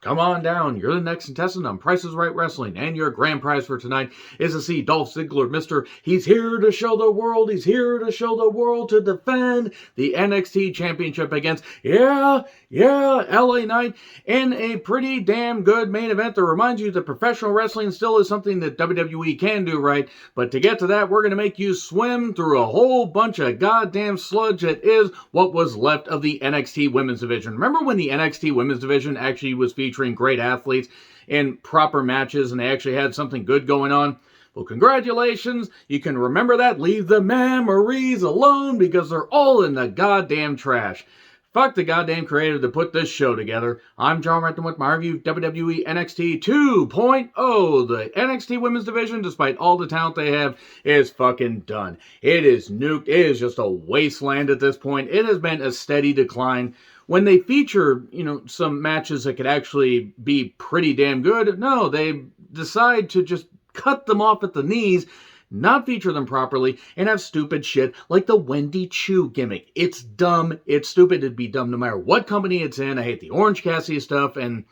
Come on down. You're the next contestant on Price is Right Wrestling, and your grand prize for tonight is to see Dolph Ziggler, He's here to show the world. He's here to show the world to defend the NXT Championship against, LA Knight in a pretty damn good main event that reminds you that professional wrestling still is something that WWE can do right. But to get to that, we're going to make you swim through a whole bunch of goddamn sludge that is what was left of the NXT Women's Division. Remember when the NXT Women's Division actually was featuring great athletes in proper matches and they actually had something good going on? Well, congratulations. You can remember that. Leave the memories alone because they're all in the goddamn trash. Fuck the goddamn creator that put this show together. I'm John Renton with my review of WWE NXT 2.0. The NXT Women's Division, despite all the talent they have, is fucking done. It is nuked. It is just a wasteland at this point. It has been a steady decline. When they feature, some matches that could actually be pretty damn good, no, they decide to just cut them off at the knees, not feature them properly, and have stupid shit like the Wendy Chu gimmick. It's dumb. It's stupid. It'd be dumb no matter what company it's in. I hate the Orange Cassidy stuff, and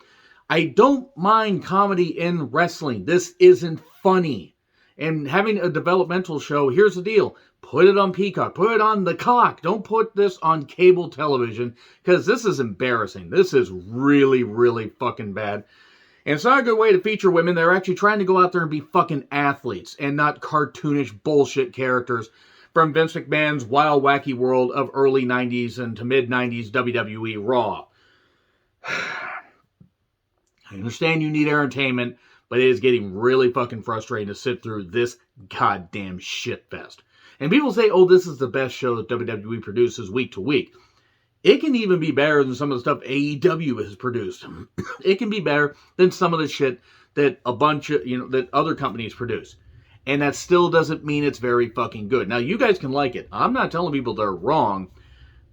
I don't mind comedy in wrestling. This isn't funny. And having a developmental show, here's the deal. Put it on Peacock. Put it on the cock. Don't put this on cable television, because this is embarrassing. This is really, really fucking bad. And it's not a good way to feature women. They're actually trying to go out there and be fucking athletes and not cartoonish bullshit characters from Vince McMahon's wild, wacky world of early 90s and to mid-90s WWE Raw. I understand you need entertainment, but it is getting really fucking frustrating to sit through this goddamn shitfest. And people say, oh, this is the best show that WWE produces week to week. It can even be better than some of the stuff AEW has produced. It can be better than some of the shit that a bunch of, that other companies produce. And that still doesn't mean it's very fucking good. Now, you guys can like it. I'm not telling people they're wrong.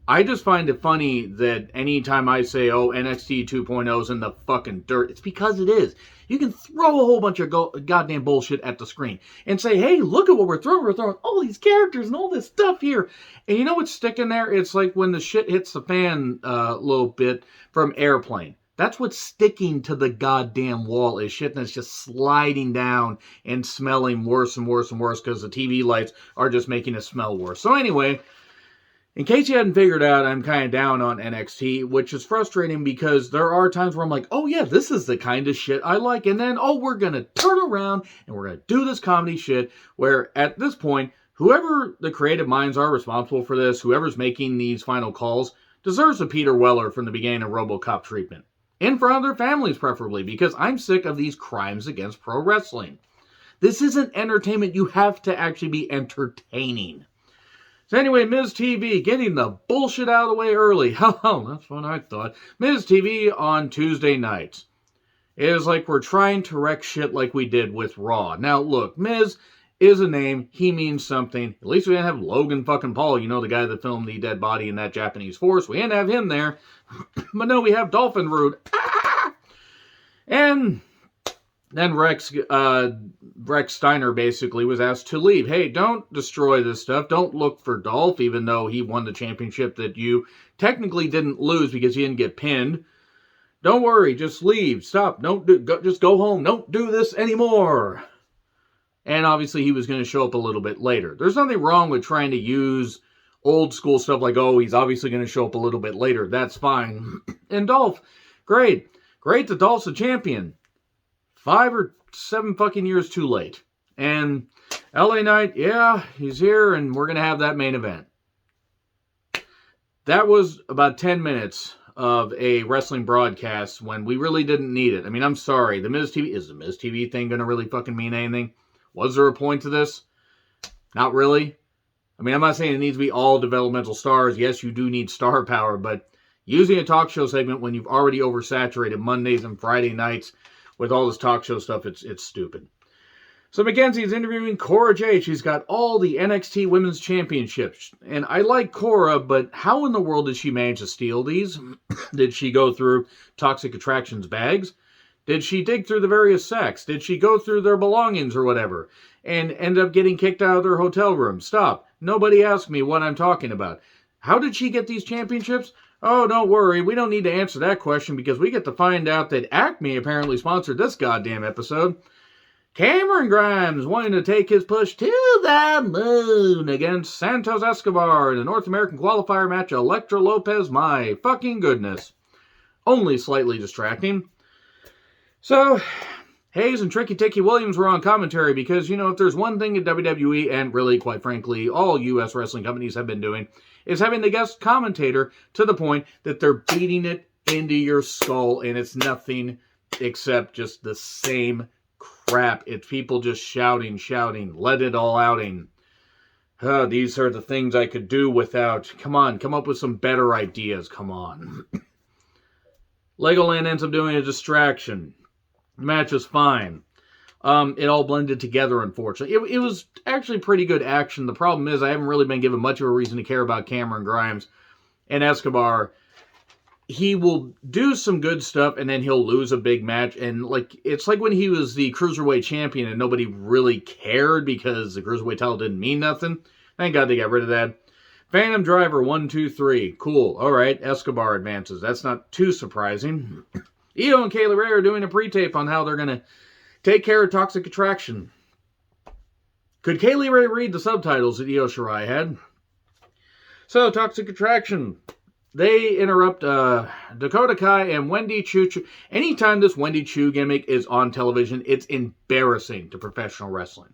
I just find it funny that anytime I say, oh, NXT 2.0 is in the fucking dirt, it's because it is. You can throw a whole bunch of goddamn bullshit at the screen and say, hey, look at what we're throwing. We're throwing all these characters and all this stuff here. And you know what's sticking there? It's like when the shit hits the fan a little bit from Airplane. That's what's sticking to the goddamn wall is shit that's just sliding down and smelling worse and worse and worse because the TV lights are just making it smell worse. So anyway, in case you hadn't figured out, I'm kind of down on NXT, which is frustrating because there are times where I'm like, oh yeah, this is the kind of shit I like. And then, we're going to turn around and we're going to do this comedy shit where at this point, whoever the creative minds are responsible for this, whoever's making these final calls, deserves a Peter Weller from the beginning of RoboCop treatment. In front of their families, preferably, because I'm sick of these crimes against pro wrestling. This isn't entertainment. You have to actually be entertaining. So anyway, Ms. TV getting the bullshit out of the way early. Oh, that's what I thought. Ms. TV on Tuesday nights. It is like we're trying to wreck shit like we did with Raw. Now, look, Miz is a name. He means something. At least we didn't have Logan fucking Paul, the guy that filmed the dead body in that Japanese force. We didn't have him there. But no, we have Dolphin Rude. And then Rex Steiner basically was asked to leave. Hey, don't destroy this stuff. Don't look for Dolph, even though he won the championship that you technically didn't lose because he didn't get pinned. Don't worry, just leave. Stop. Just go home. Don't do this anymore. And obviously he was going to show up a little bit later. There's nothing wrong with trying to use old school stuff like, oh, he's obviously going to show up a little bit later. That's fine. And Dolph, great. Great that Dolph's a champion. 5 or 7 fucking years too late. And LA Knight, yeah, he's here and we're going to have that main event. That was about 10 minutes of a wrestling broadcast when we really didn't need it. I mean, I'm sorry. Is the Miz TV thing going to really fucking mean anything? Was there a point to this? Not really. I mean, I'm not saying it needs to be all developmental stars. Yes, you do need star power, but using a talk show segment when you've already oversaturated Mondays and Friday nights with all this talk show stuff, it's stupid. So Mackenzie's interviewing Cora Jade. She's got all the NXT Women's Championships. And I like Cora, but how in the world did she manage to steal these? Did she go through Toxic Attractions bags? Did she dig through the various sacks? Did she go through their belongings or whatever? And end up getting kicked out of their hotel room? Stop. Nobody asked me what I'm talking about. How did she get these championships? Oh, don't worry, we don't need to answer that question because we get to find out that Acme apparently sponsored this goddamn episode. Cameron Grimes wanting to take his push to the moon against Santos Escobar in a North American qualifier match. Elektra Lopez, my fucking goodness. Only slightly distracting. So, Hayes and Tricky Ticky Williams were on commentary because, if there's one thing at WWE, and really, quite frankly, all U.S. wrestling companies have been doing, is having the guest commentator to the point that they're beating it into your skull, and it's nothing except just the same crap. It's people just shouting, let it all outing. These are the things I could do without. Come on, come up with some better ideas, come on. Legoland ends up doing a distraction. The match was fine. It all blended together, unfortunately. It was actually pretty good action. The problem is I haven't really been given much of a reason to care about Cameron Grimes and Escobar. He will do some good stuff, and then he'll lose a big match. And it's like when he was the Cruiserweight champion and nobody really cared because the Cruiserweight title didn't mean nothing. Thank God they got rid of that. Phantom Driver, 1, 2, 3. Cool. All right, Escobar advances. That's not too surprising. Io and Kaylee Ray are doing a pre-tape on how they're going to take care of Toxic Attraction. Could Kaylee Ray read the subtitles that Io Shirai had? So, Toxic Attraction. They interrupt Dakota Kai and Wendy Choo. Anytime this Wendy Choo gimmick is on television, it's embarrassing to professional wrestling.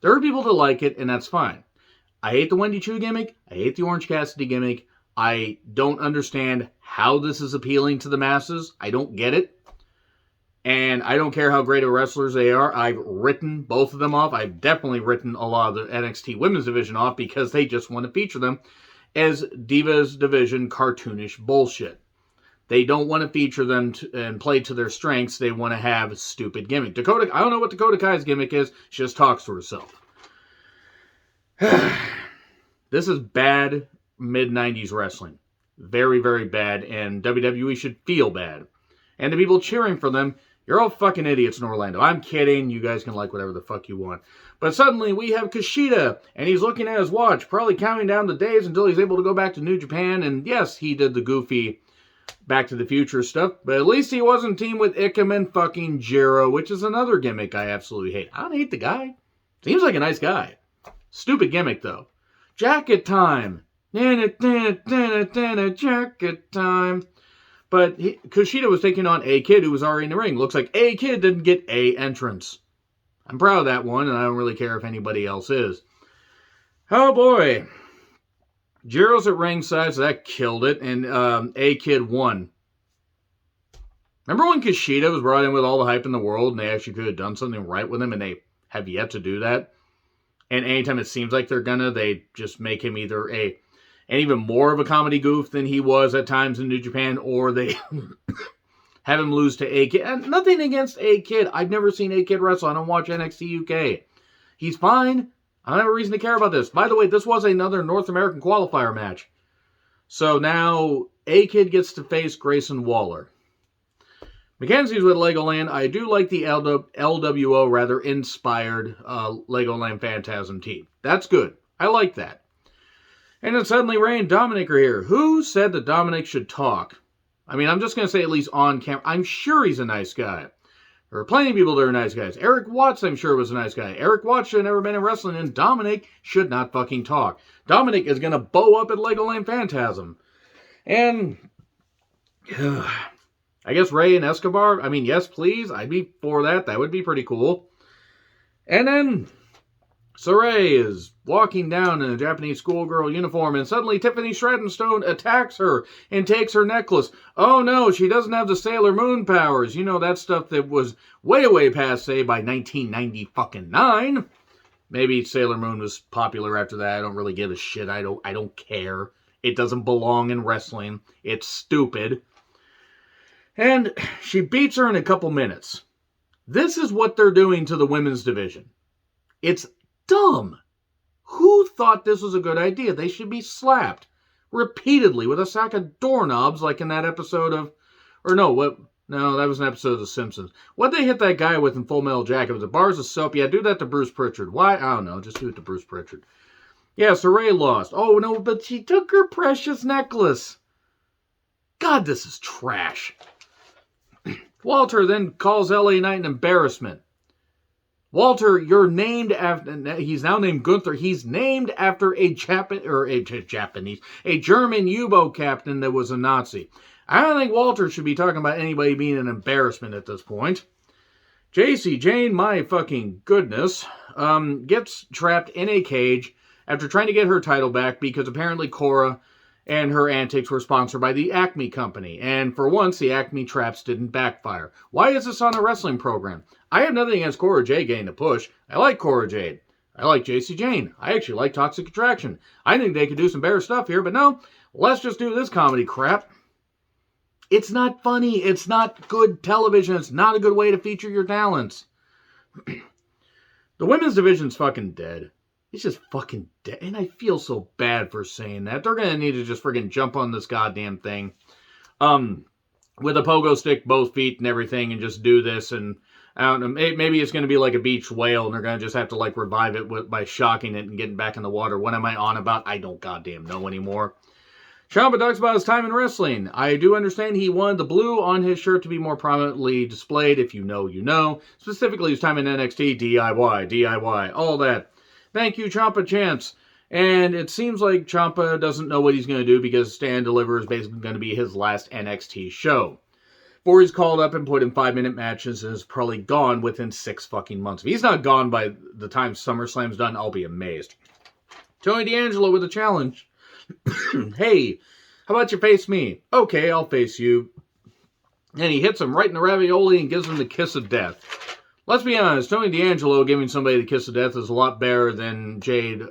There are people that like it, and that's fine. I hate the Wendy Choo gimmick. I hate the Orange Cassidy gimmick. I don't understand how this is appealing to the masses. I don't get it. And I don't care how great of wrestlers they are. I've written both of them off. I've definitely written a lot of the NXT women's division off because they just want to feature them as Divas division cartoonish bullshit. They don't want to feature them and play to their strengths. They want to have a stupid gimmick. I don't know what Dakota Kai's gimmick is. She just talks to herself. This is bad mid-90s wrestling. Very, very bad, and WWE should feel bad. And the people cheering for them, you're all fucking idiots in Orlando. I'm kidding. You guys can like whatever the fuck you want. But suddenly we have Kushida, and he's looking at his watch, probably counting down the days until he's able to go back to New Japan. And yes, he did the goofy Back to the Future stuff, but at least he wasn't teamed with Ikemen fucking Jiro, which is another gimmick I absolutely hate. I don't hate the guy. Seems like a nice guy. Stupid gimmick, though. Jacket time. Jacket time. But Kushida was taking on A-Kid, who was already in the ring. Looks like A-Kid didn't get a entrance. I'm proud of that one, and I don't really care if anybody else is. Oh, boy. Jiro's at ringside, so that killed it, and A-Kid won. Remember when Kushida was brought in with all the hype in the world, and they actually could have done something right with him, and they have yet to do that? And anytime it seems like they're gonna, they just make him either an even more of a comedy goof than he was at times in New Japan, or they have him lose to A-Kid. And nothing against A-Kid. I've never seen A-Kid wrestle. I don't watch NXT UK. He's fine. I don't have a reason to care about this. By the way, this was another North American qualifier match. So now A-Kid gets to face Grayson Waller. Mackenzie's with Legoland. I do like the LWO, inspired Legoland Phantasm team. That's good. I like that. And then suddenly Ray and Dominic are here. Who said that Dominic should talk? I mean, I'm just going to say at least on camera. I'm sure he's a nice guy. There are plenty of people that are nice guys. Eric Watts, I'm sure, was a nice guy. Eric Watts should have never been in wrestling, and Dominic should not fucking talk. Dominic is going to bow up at Legoland Phantasm. And I guess Ray and Escobar, I mean, yes, please. I'd be for that. That would be pretty cool. And then Saray is walking down in a Japanese schoolgirl uniform, and suddenly Tiffany Shreddenstone attacks her and takes her necklace. Oh no, she doesn't have the Sailor Moon powers. You know, that stuff that was way, way past, say, by 1999. Maybe Sailor Moon was popular after that. I don't really give a shit. I don't care. It doesn't belong in wrestling. It's stupid. And she beats her in a couple minutes. This is what they're doing to the women's division. It's dumb. Who thought this was a good idea? They should be slapped repeatedly with a sack of doorknobs, like in that episode of, no, that was an episode of The Simpsons. What'd they hit that guy with in Full Metal Jacket? Was it bars of soap? Yeah, do that to Bruce Pritchard. Why? I don't know. Just do it to Bruce Pritchard. Yeah, so Ray lost. Oh no, but she took her precious necklace. God, this is trash. Walter then calls LA Knight an embarrassment. Walter, you're named after, he's now named Gunther, he's named after a German U-boat captain that was a Nazi. I don't think Walter should be talking about anybody being an embarrassment at this point. JC Jane, my fucking goodness, gets trapped in a cage after trying to get her title back because apparently Cora and her antics were sponsored by the Acme Company. And for once, the Acme traps didn't backfire. Why is this on a wrestling program? I have nothing against Cora Jade getting a push. I like Cora Jade. I like JC Jane. I actually like Toxic Attraction. I think they could do some better stuff here, but no, let's just do this comedy crap. It's not funny. It's not good television. It's not a good way to feature your talents. The women's division's fucking dead. It's just fucking dead. And I feel so bad for saying that. They're going to need to just friggin' jump on this goddamn thing. With a pogo stick, both feet and everything, and just do this. And I don't know, maybe it's going to be like a beach whale, and they're going to just have to like revive it by shocking it and getting back in the water. What am I on about? I don't goddamn know anymore. Ciampa talks about his time in wrestling. I do understand he wanted the blue on his shirt to be more prominently displayed. If you know, you know. Specifically his time in NXT, DIY, all that. Thank you, Ciampa Chance. And it seems like Ciampa doesn't know what he's going to do because Stand Deliver is basically going to be his last NXT show. Before he's called up and put in 5-minute matches and is probably gone within 6 fucking months. If he's not gone by the time SummerSlam's done, I'll be amazed. Tony D'Angelo with a challenge. Hey, how about you face me? Okay, I'll face you. And he hits him right in the ravioli and gives him the kiss of death. Let's be honest, Tony D'Angelo giving somebody the kiss of death is a lot better than Jade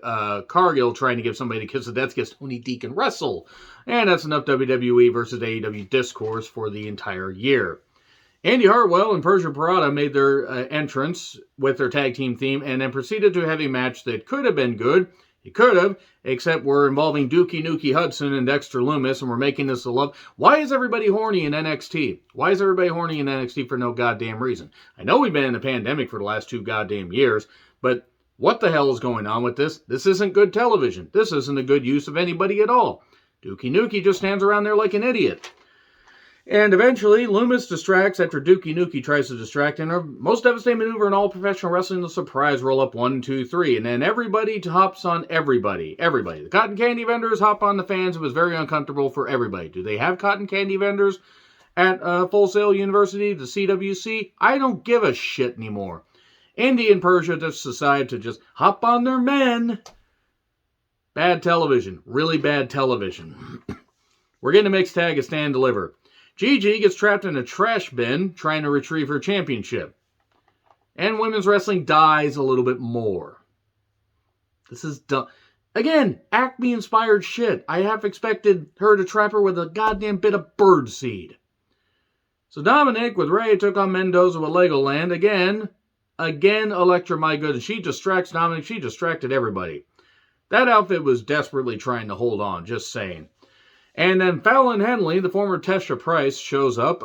Cargill trying to give somebody the kiss of death because Tony D can wrestle. And that's enough WWE versus AEW discourse for the entire year. Andy Hartwell and Persia Pirotta made their entrance with their tag team theme and then proceeded to have a match that could have been good. It could have, except we're involving Dookie Nukie Hudson and Dexter Lumis, and we're making this a love. Why is everybody horny in NXT? Why is everybody horny in NXT for no goddamn reason? I know we've been in a pandemic for the last 2 goddamn years, but what the hell is going on with this? This isn't good television. This isn't a good use of anybody at all. Dookie Nukie just stands around there like an idiot. And eventually, Lumis distracts after Dookie Nukie tries to distract in her most devastating maneuver in all professional wrestling, the surprise roll-up 1, 2, 3. And then everybody hops on everybody. Everybody. The cotton candy vendors hop on the fans. It was very uncomfortable for everybody. Do they have cotton candy vendors at Full Sail University, the CWC? I don't give a shit anymore. Indy and Persia just decide to just hop on their men. Bad television. Really bad television. We're getting a mixed tag of Stand Deliver. Gigi gets trapped in a trash bin trying to retrieve her championship. And women's wrestling dies a little bit more. This is dumb. Again, Acme-inspired shit. I half expected her to trap her with a goddamn bit of birdseed. So Dominic with Ray took on Mendoza with Legoland. Again, Elektra, my goodness. She distracts Dominic. She distracted everybody. That outfit was desperately trying to hold on, just saying. And then Fallon Henley, the former Tesha Price, shows up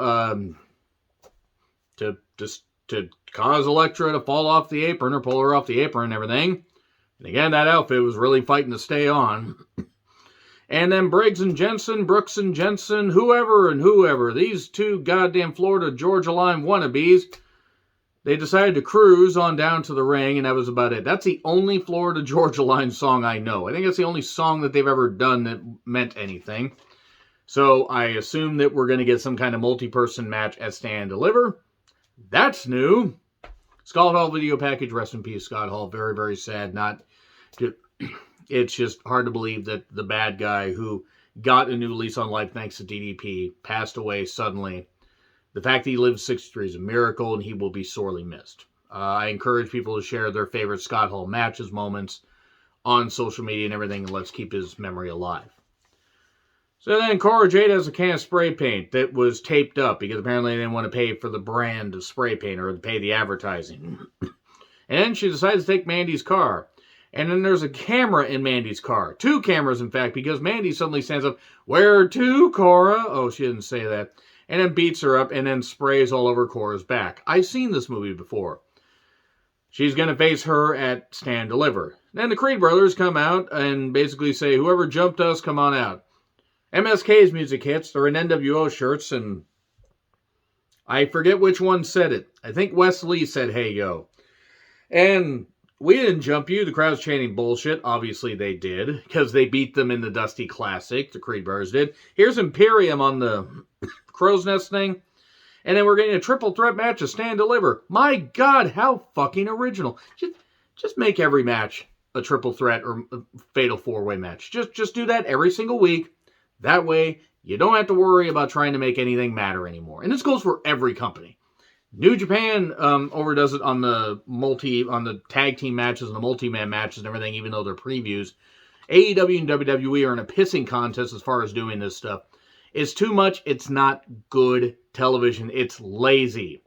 to cause Elektra to fall off the apron or pull her off the apron and everything. And again, that outfit was really fighting to stay on. And then Brooks and Jensen, whoever, these 2 goddamn Florida Georgia Line wannabes, they decided to cruise on down to the ring, and that was about it. That's the only Florida Georgia Line song I know. I think it's the only song that they've ever done that meant anything. So I assume that we're going to get some kind of multi-person match at Stand Deliver. That's new. Scott Hall video package. Rest in peace, Scott Hall. Very, very sad. It's just hard to believe that the bad guy who got a new lease on life thanks to DDP passed away suddenly. The fact that he lived 63 is a miracle, and he will be sorely missed. I encourage people to share their favorite Scott Hall matches, moments on social media and everything, and let's keep his memory alive. So then Cora Jade has a can of spray paint that was taped up because apparently they didn't want to pay for the brand of spray paint or to pay the advertising. And then she decides to take Mandy's car. And then there's a camera in Mandy's car. 2 cameras, in fact, because Mandy suddenly stands up, "Where to, Cora?" Oh, she didn't say that. And then beats her up and then sprays all over Cora's back. I've seen this movie before. She's going to face her at Stand Deliver. Then the Creed brothers come out and basically say, "Whoever jumped us, come on out." MSK's music hits. They're in NWO shirts, and I forget which one said it. I think Wes Lee said, "Hey, yo." And we didn't jump you. The crowd's chanting bullshit. Obviously they did, because they beat them in the Dusty Classic. The Creed Brothers did. Here's Imperium on the Crow's Nest thing. And then we're getting a triple threat match of Stand Deliver. My God, how fucking original. Just make every match a triple threat or a fatal four-way match. Just do that every single week. That way, you don't have to worry about trying to make anything matter anymore. And this goes for every company. New Japan overdoes it on the tag team matches and the multi-man matches and everything, even though they're previews. AEW and WWE are in a pissing contest as far as doing this stuff. It's too much. It's not good television. It's lazy.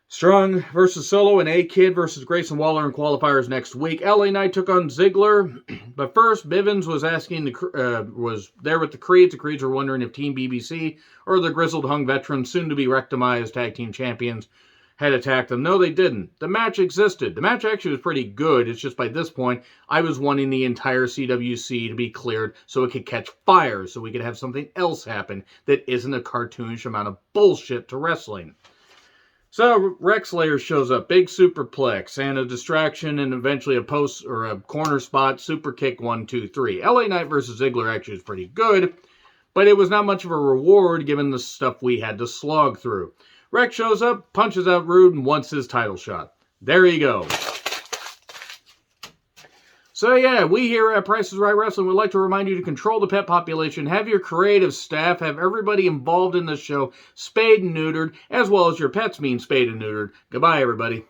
Strong versus Solo and A-Kid versus Grayson Waller in qualifiers next week. LA Knight took on Ziggler. But first, Bivens was was there with the Creeds. The Creeds were wondering if Team BBC or the grizzled hung veterans, soon to be Rectimize as tag team champions, had attacked them. No, they didn't. The match existed. The match actually was pretty good. It's just by this point, I was wanting the entire CWC to be cleared so it could catch fire, so we could have something else happen that isn't a cartoonish amount of bullshit to wrestling. So Rex Slayer shows up, big superplex, and a distraction, and eventually a post or a corner spot, super kick 1, 2, 3. LA Knight versus Ziggler actually was pretty good, but it was not much of a reward given the stuff we had to slog through. Rex shows up, punches out Rude, and wants his title shot. There you go. So yeah, we here at Price is Right Wrestling would like to remind you to control the pet population, have your creative staff, have everybody involved in the show spayed and neutered, as well as your pets being spayed and neutered. Goodbye, everybody.